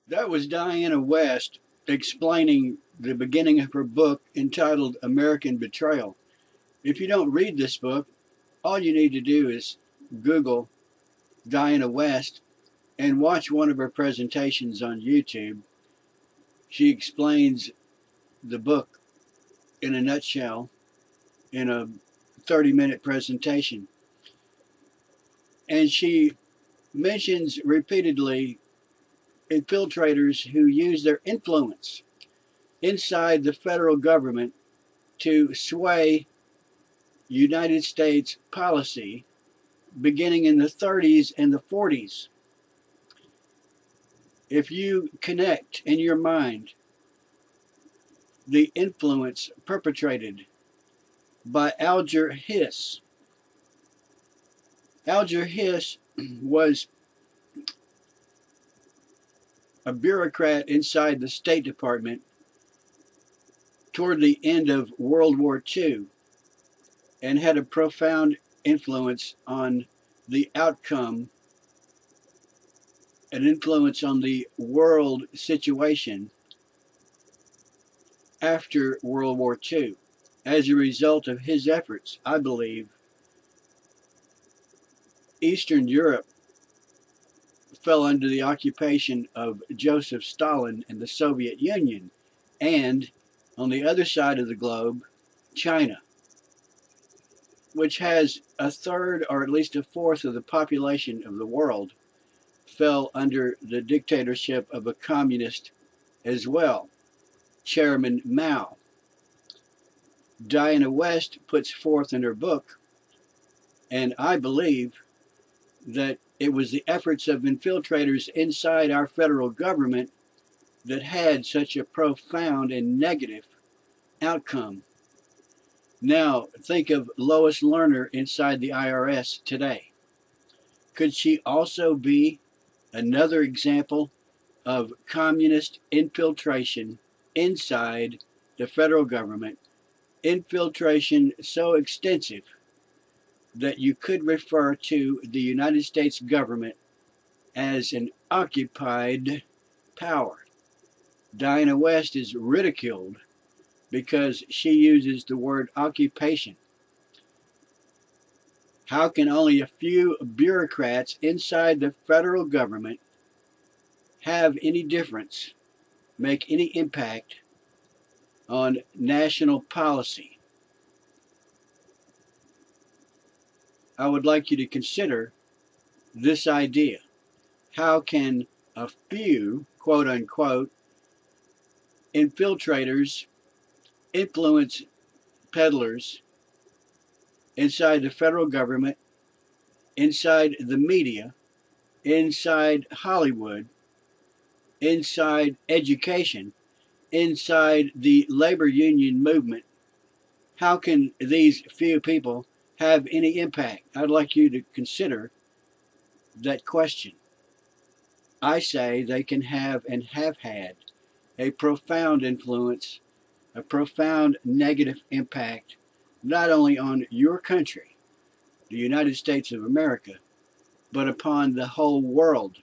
That was Diana West explaining the beginning of her book entitled American Betrayal. If you don't read this book, all you need to do is Google Diana West and watch one of her presentations on YouTube. She explains the book in a nutshell in a 30-minute presentation. And she mentions repeatedly infiltrators who use their influence inside the federal government to sway United States policy beginning in the 30s and the 40s. If you connect in your mind the influence perpetrated by Alger Hiss, Alger Hiss was a bureaucrat inside the State Department toward the end of World War II and had a profound influence on the outcome, an influence on the world situation after World War II. As a result of his efforts, I believe, Eastern Europe fell under the occupation of Joseph Stalin and the Soviet Union, and on the other side of the globe, China, which has a third or at least a fourth of the population of the world, fell under the dictatorship of a communist as well, Chairman Mao. Diana West puts forth in her book, and I believe that it was the efforts of infiltrators inside our federal government that had such a profound and negative outcome. Now, think of Lois Lerner inside the IRS today. Could she also be another example of communist infiltration inside the federal government? Infiltration so extensive that you could refer to the United States government as an occupied power. Diana West is ridiculed because she uses the word occupation. How can only a few bureaucrats inside the federal government have any difference, make any impact on national policy? I would like you to consider this idea. How can a few, quote unquote, infiltrators, influence peddlers inside the federal government, inside the media, inside Hollywood, inside education, inside the labor union movement, how can these few people have any impact? I'd like you to consider that question. I say they can have and have had a profound influence, a profound negative impact, not only on your country, the United States of America, but upon the whole world.